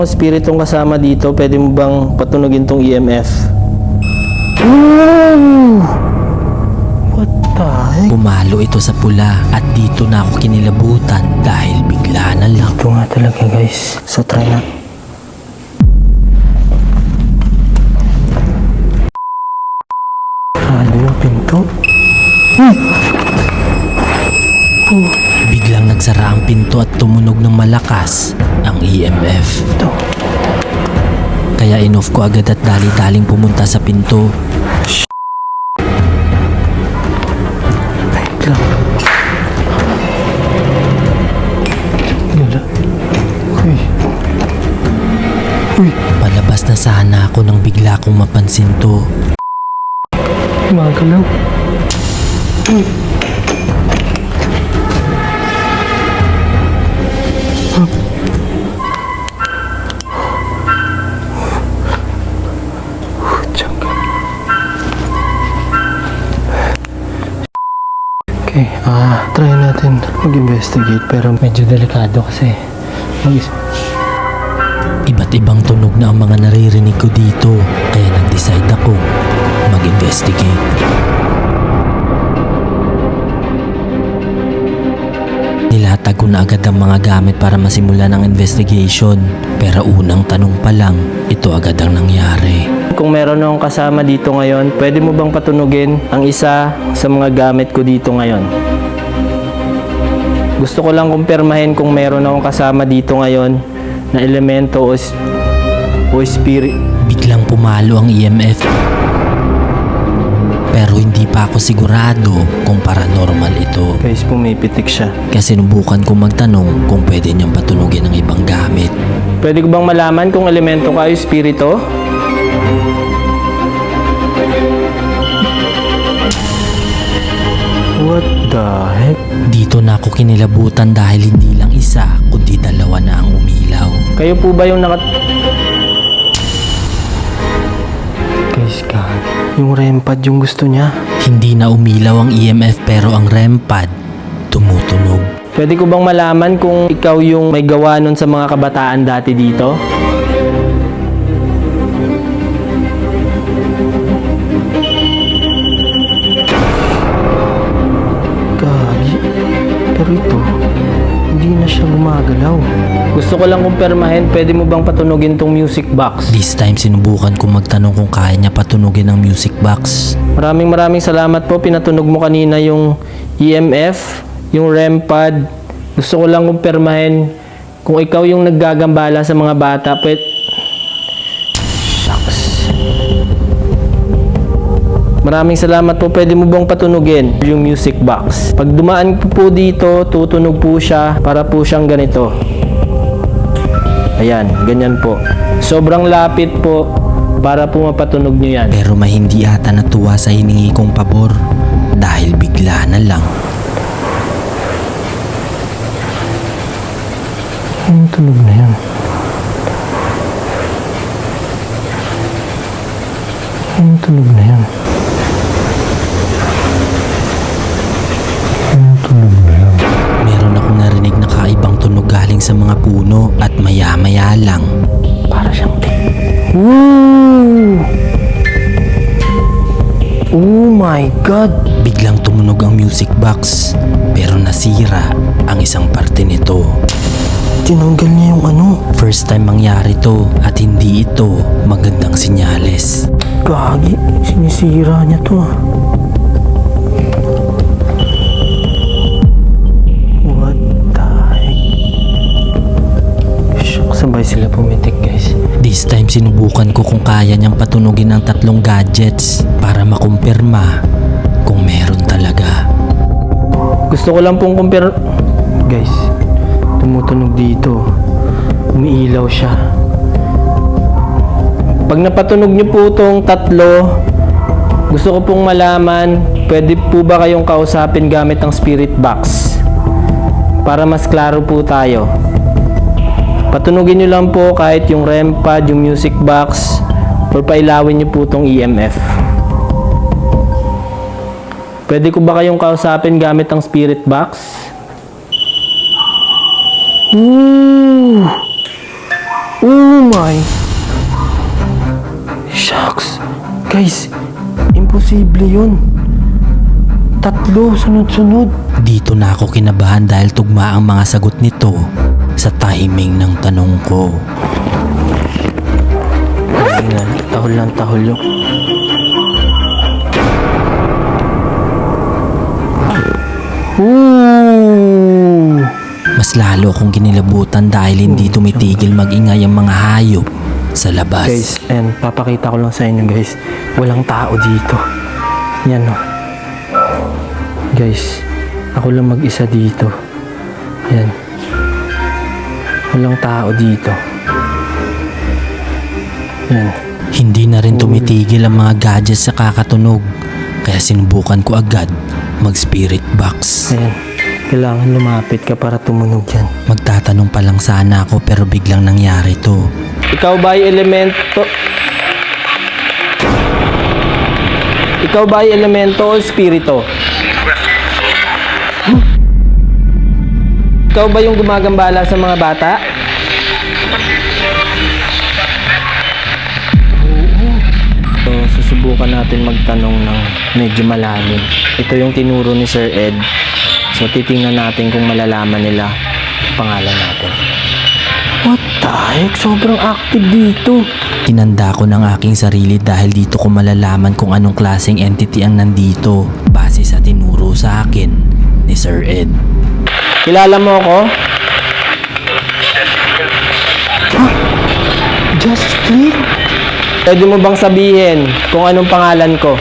Spiritong kasama dito, pwede mo bang patunugin tong EMF? Ooh! What the heck? Pumalo ito sa pula at dito na ako kinilabutan dahil bigla na lang. Ito nga talaga guys. So try na. Ano yung pinto? Biglang nagsara ang pinto at tumunog ng malakas ang EMF. Ito. Kaya in-off ko agad at dali-daling pumunta sa pinto. Wait lang. Wala. Uy. Uy. Palabas na sana ako nang bigla kong mapansin to. Magalaw. Okay, try natin mag-investigate pero medyo delikado kasi Iba't ibang tunog na ang mga naririnig ko dito, kaya nag-decide ako mag-investigate. Nilatag ko na agad ang mga gamit para masimulan ang investigation, pero unang tanong pa lang, ito agad ang nangyari. kung meron akong kasama dito ngayon, pwede mo bang patunugin ang isa sa mga gamit ko dito ngayon? Gusto ko lang kumpirmahin kung meron akong kasama dito ngayon na elemento o spirit. Biglang pumalo ang EMF. Pero hindi pa ako sigurado kung paranormal ito. Guys, pumipitik siya. Kasi sinubukan kong magtanong kung pwede niyang patunugin ang ibang gamit. Pwede ko bang malaman kung elemento ka o espiritu? What the heck? Dito na ako kinilabutan dahil hindi lang isa, kundi dalawa na ang umilaw. Kayo po ba yung Guys, yung REM pad yung gusto niya. Hindi na umilaw ang EMF pero ang REM pad tumutunog. Pwede ko bang malaman kung ikaw yung may gawa nun sa mga kabataan dati dito? Gagi. Pero ito, hindi na siya gumagalaw. Gusto ko lang kumpirmahin, pwede mo bang patunugin tong music box? This time sinubukan kong magtanong kung kaya niya patunugin ang music box. Maraming salamat po. Pinatunog mo kanina yung EMF, yung REM pad. Gusto ko lang kumpirmahin kung ikaw yung naggagambala sa mga bata. Shucks. Maraming salamat po. Pwede mo bang patunugin yung music box? Pag dumaan po dito, tutunog po siya para po siyang ganito. Ayan, ganyan po. Sobrang lapit po para po mapatunog nyo yan. Pero mahindi ata natuwa sa hiningi kong pabor dahil bigla na lang. Anong tunog na yan? Anong tunog na yan? Anong tunog na yan? Meron akong narinig na kaibang tunog galing sa mga puno at maya-maya lang. Para siyang Woo! Oh my God! Biglang tumunog ang music box pero nasira ang isang parte nito. Tinanggal niya yung ano. First time mangyari to at hindi ito magandang sinyales. Gagi, sinisira niya to ah. What the heck? Shucks, sabay sila pumitik guys. This time sinubukan ko kung kaya niyang patunugin ang 3 gadgets para makumpirma kung meron talaga. Gusto ko lang pong Guys, tumutunog dito. Umiilaw siya. Pag napatunog niyo po itong 3, gusto ko pong malaman, pwede po ba kayong kausapin gamit ang spirit box? Para mas klaro po tayo. Patunugin nyo lang po kahit yung REM pad, yung music box, or pailawin nyo po itong EMF. Pwede ko ba kayong kausapin gamit ang spirit box? Ooh! Ooh! my! Shucks! Guys, imposible yun. 3 sunod-sunod. Dito na ako kinabahan dahil tugma ang mga sagot nito sa timing ng tanong ko. Tahol lang tahol yung... Ooh! Mas lalo akong kinilabutan dahil hindi tumitigil magingay ang mga hayop sa labas. Guys, and papakita ko lang sa inyo guys. Walang tao dito. Yan o. Guys, ako lang mag-isa dito. Ayan. Walang tao dito. Ayan. Hindi na rin tumitigil ang mga gadgets sa kakatunog. Kaya sinubukan ko agad mag-spirit box. Ayan. Kailangan lumapit ka para tumunog yan. Magtatanong pa lang sana ako pero biglang nangyari to. Ikaw ba ay elemento? Ikaw ba ay elemento o spirito? Ikaw ba yung gumagambala sa mga bata? So, susubukan natin magtanong ng medyo malalim. Ito yung tinuro ni Sir Ed. So, titingnan natin kung malalaman nila pangalan natin. What the heck? Sobrang active dito. Tinanda ko ng aking sarili dahil dito ko malalaman kung anong klaseng entity ang nandito base sa tinuro sa akin ni Sir Ed. Kilala mo ako? Just click. Pwede mo bang sabihin kung anong pangalan ko?